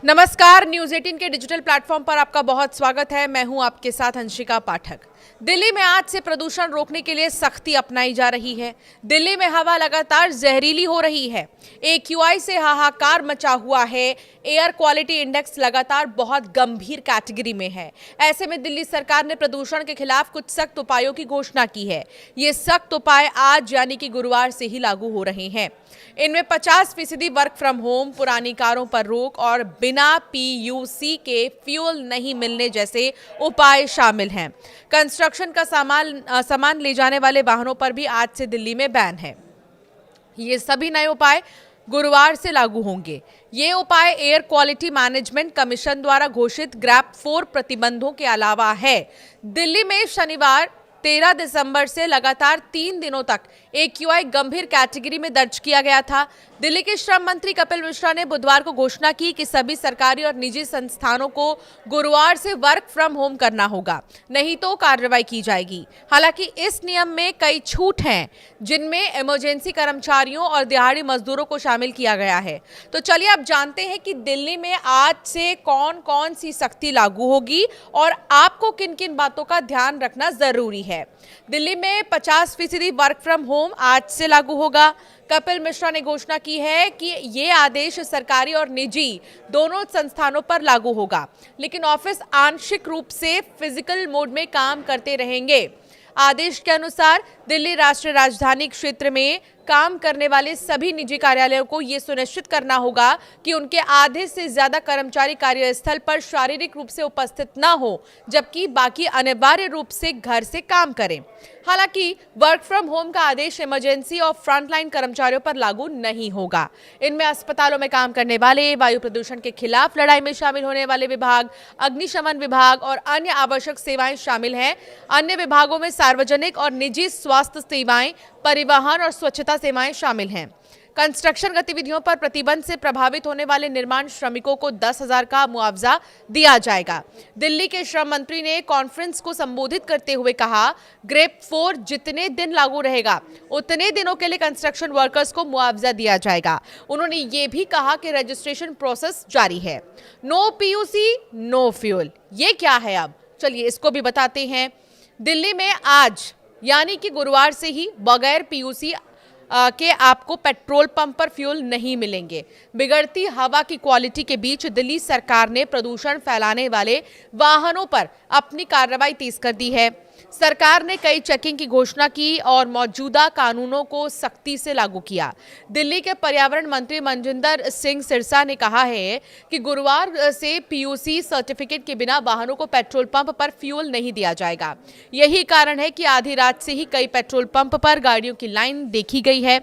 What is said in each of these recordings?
नमस्कार, न्यूज 18 के digital platform पर आपका बहुत स्वागत है। मैं हूं आपके साथ अंशिका पाठक। दिल्ली में आज से प्रदूषण रोकने के लिए सख्ती अपनाई जा रही है। दिल्ली में हवा लगातार जहरीली हो रही है। AQI से हाहाकार मचा हुआ है। एयर क्वालिटी इंडेक्स लगातार बहुत गंभीर कैटेगरी में है। ऐसे में दिल्ली सरकार ने प्रदूषण के खिलाफ कुछ सख्त उपायों की घोषणा की है। ये सख्त उपाय आज यानी कि गुरुवार से ही लागू हो रहे हैं। इनमें 50% वर्क फ्रॉम होम, पुरानी कारों पर रोक और बिना PUC के फ्यूल नहीं मिलने जैसे उपाय शामिल हैं। कंस्ट्रक्शन का सामान ले जाने वाले वाहनों पर भी आज से दिल्ली में बैन है। ये सभी नए उपाय गुरुवार से लागू होंगे। ये उपाय एयर क्वालिटी मैनेजमेंट कमीशन द्वारा घोषित ग्रैप 4 प्रतिबंधों के अलावा है। दिल्ली में शनिवार 13 दिसंबर से लगातार 3 दिनों तक AQI गंभीर कैटेगरी में दर्ज किया गया था। दिल्ली के श्रम मंत्री कपिल मिश्रा ने बुधवार को घोषणा की कि सभी सरकारी और निजी संस्थानों को गुरुवार से वर्क फ्रॉम होम करना होगा, नहीं तो कार्रवाई की जाएगी। हालांकि इस नियम में कई छूट हैं, जिनमें इमरजेंसी कर्मचारियों और दिहाड़ी मजदूरों को शामिल किया गया है। तो चलिए अब जानते हैं कि दिल्ली में आज से कौन कौन सी सख्ती लागू होगी और आपको किन किन बातों का ध्यान रखना जरूरी है। दिल्ली में 50% वर्क फ्रॉम होम आज से लागू होगा। कपिल मिश्रा ने घोषणा की है कि ये आदेश सरकारी और निजी दोनों संस्थानों पर लागू होगा, लेकिन ऑफिस आंशिक रूप से फिजिकल मोड में काम करते रहेंगे। आदेश के अनुसार दिल्ली राष्ट्रीय राजधानी क्षेत्र में काम करने वाले सभी निजी कार्यालयों को यह सुनिश्चित करना होगा कि उनके आधे से ज्यादा कर्मचारी कार्यस्थल पर शारीरिक रूप से उपस्थित न हो, जबकि बाकी अनिवार्य रूप से घर से काम करें। हालांकि वर्क फ्रॉम होम का आदेश इमरजेंसी और फ्रंटलाइन कर्मचारियों पर लागू नहीं होगा। इनमें अस्पतालों में काम करने वाले, वायु प्रदूषण के खिलाफ लड़ाई में शामिल होने वाले विभाग, अग्निशमन विभाग और अन्य आवश्यक सेवाएं शामिल हैं। अन्य विभागों में सार्वजनिक और निजी स्वास्थ्य सेवाएं, परिवहन और स्वच्छता सेवाएं शामिल हैं। कंस्ट्रक्शन गतिविधियों पर प्रतिबंध से प्रभावित होने वाले निर्माण श्रमिकों को 10,000 का मुआवजा दिया जाएगा। दिल्ली के श्रम मंत्री ने कॉन्फ्रेंस को संबोधित करते हुए कहा, ग्रेप 4 जितने दिन लागू रहेगा उतने दिनों के लिए कंस्ट्रक्शन वर्कर्स को मुआवजा दिया जाएगा। उन्होंने ये भी कहा कि रजिस्ट्रेशन प्रोसेस जारी है। नो PUC नो फ्यूल, ये क्या है? अब चलिए इसको भी बताते हैं। दिल्ली में आज यानी कि गुरुवार से ही बगैर PUC के आपको पेट्रोल पंप पर फ्यूल नहीं मिलेंगे। बिगड़ती हवा की क्वालिटी के बीच दिल्ली सरकार ने प्रदूषण फैलाने वाले वाहनों पर अपनी कार्रवाई तेज कर दी है। सरकार ने कई चेकिंग की घोषणा की और मौजूदा कानूनों को सख्ती से लागू किया। दिल्ली के पर्यावरण मंत्री मनजिंदर सिंह सिरसा ने कहा है कि गुरुवार से PUC सर्टिफिकेट के बिना वाहनों को पेट्रोल पंप पर फ्यूल नहीं दिया जाएगा। यही कारण है कि आधी रात से ही कई पेट्रोल पंप पर गाड़ियों की लाइन देखी गई है।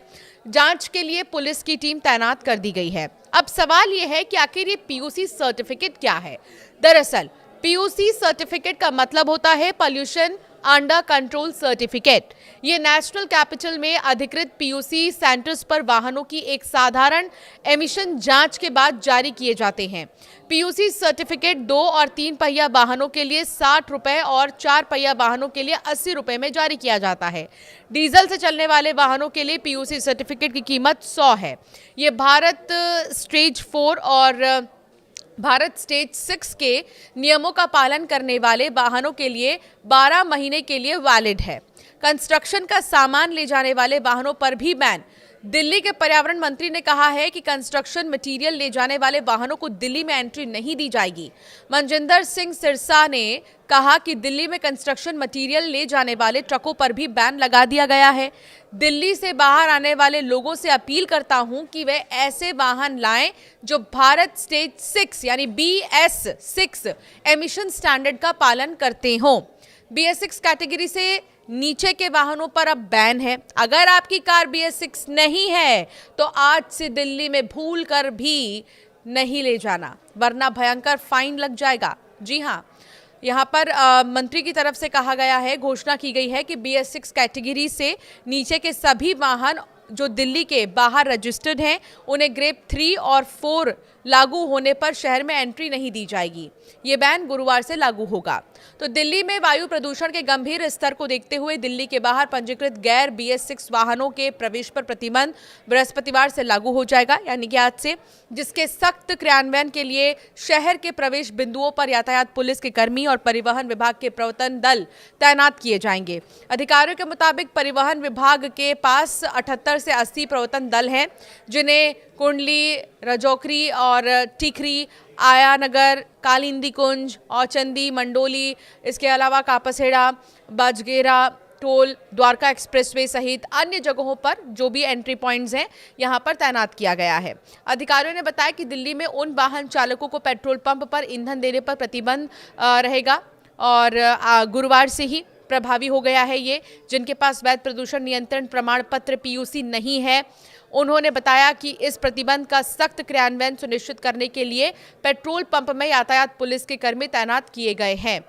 जांच के लिए पुलिस की टीम तैनात कर दी गई है। अब सवाल यह है कि आखिर ये PUC सर्टिफिकेट क्या है? दरअसल PUC सर्टिफिकेट का मतलब होता है पॉल्यूशन अंडर कंट्रोल सर्टिफिकेट। ये नेशनल कैपिटल में अधिकृत PUC सेंटर्स पर वाहनों की एक साधारण एमिशन जांच के बाद जारी किए जाते हैं। PUC सर्टिफिकेट 2 और 3 पहिया वाहनों के लिए 60 रुपए और 4 पहिया वाहनों के लिए 80 रुपए में जारी किया जाता है। डीजल से चलने वाले वाहनों के लिए PUC सर्टिफिकेट की कीमत 100 है। ये भारत स्टेज 4 और भारत स्टेज 6 के नियमों का पालन करने वाले वाहनों के लिए 12 महीने के लिए वैलिड है। कंस्ट्रक्शन का सामान ले जाने वाले वाहनों पर भी बैन। दिल्ली के पर्यावरण मंत्री ने कहा है कि कंस्ट्रक्शन मटेरियल ले जाने वाले वाहनों को दिल्ली में एंट्री नहीं दी जाएगी। मनजिंदर सिंह सिरसा ने कहा कि दिल्ली में कंस्ट्रक्शन मटेरियल ले जाने वाले ट्रकों पर भी बैन लगा दिया गया है। दिल्ली से बाहर आने वाले लोगों से अपील करता हूं कि वे ऐसे वाहन लाएं जो भारत स्टेज 6 यानी BS6 एमिशन स्टैंडर्ड का पालन करते हों। BS6 कैटेगरी से नीचे के वाहनों पर अब बैन है। अगर आपकी कार BS6 नहीं है तो आज से दिल्ली में भूल कर भी नहीं ले जाना, वरना भयंकर फाइन लग जाएगा। जी हाँ, यहाँ पर मंत्री की तरफ से कहा गया है, घोषणा की गई है कि BS6 कैटेगरी से नीचे के सभी वाहन जो दिल्ली के बाहर रजिस्टर्ड हैं उन्हें ग्रेप 3 और 4 लागू होने पर शहर में एंट्री नहीं दी जाएगी। ये बैन गुरुवार से लागू होगा। तो दिल्ली में वायु प्रदूषण के गंभीर स्तर को देखते हुए दिल्ली के बाहर पंजीकृत गैर BS6 वाहनों के प्रवेश पर प्रतिबंध बृहस्पतिवार से लागू हो जाएगा, यानी कि आज से, जिसके सख्त क्रियान्वयन के लिए शहर के प्रवेश बिंदुओं पर यातायात पुलिस के कर्मी और परिवहन विभाग के प्रवर्तन दल तैनात किए जाएंगे। अधिकारियों के मुताबिक परिवहन विभाग के पास 78 से 80 प्रवर्तन दल हैं, जिन्हें कुंडली, रजौकरी और टीकरी, आयानगर, कालिंदी कुंज, औचंदी, मंडोली, इसके अलावा कापसेड़ा, बाजगेरा, टोल, द्वारका एक्सप्रेसवे सहित अन्य जगहों पर जो भी एंट्री पॉइंट्स हैं यहां पर तैनात किया गया है। अधिकारियों ने बताया कि दिल्ली में उन वाहन चालकों को पेट्रोल पंप पर ईंधन देने पर प्रतिबंध रहेगा और गुरुवार से ही प्रभावी हो गया है ये, जिनके पास वैध प्रदूषण नियंत्रण प्रमाण पत्र PUC नहीं है। उन्होंने बताया कि इस प्रतिबंध का सख्त क्रियान्वयन सुनिश्चित करने के लिए पेट्रोल पंप में यातायात पुलिस के कर्मी तैनात किए गए हैं।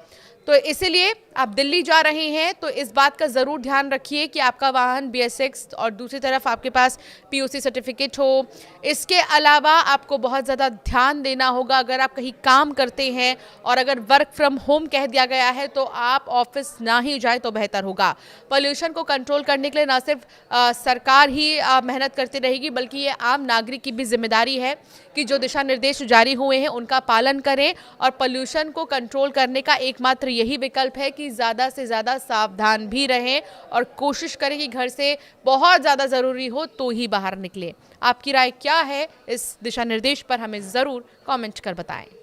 तो इसीलिए आप दिल्ली जा रहे हैं तो इस बात का ज़रूर ध्यान रखिए कि आपका वाहन BS6 और दूसरी तरफ आपके पास PUC सर्टिफिकेट हो। इसके अलावा आपको बहुत ज़्यादा ध्यान देना होगा, अगर आप कहीं काम करते हैं और अगर वर्क फ्रॉम होम कह दिया गया है तो आप ऑफिस ना ही जाए तो बेहतर होगा। पोल्यूशन को कंट्रोल करने के लिए न सिर्फ सरकार ही मेहनत करती रहेगी, बल्कि ये आम नागरिक की भी जिम्मेदारी है कि जो दिशा निर्देश जारी हुए हैं उनका पालन करें और पोल्यूशन को कंट्रोल करने का एकमात्र यही विकल्प है कि ज़्यादा से ज़्यादा सावधान भी रहें और कोशिश करें कि घर से बहुत ज़्यादा ज़रूरी हो तो ही बाहर निकलें। आपकी राय क्या है इस दिशा निर्देश पर हमें ज़रूर कमेंट कर बताएं।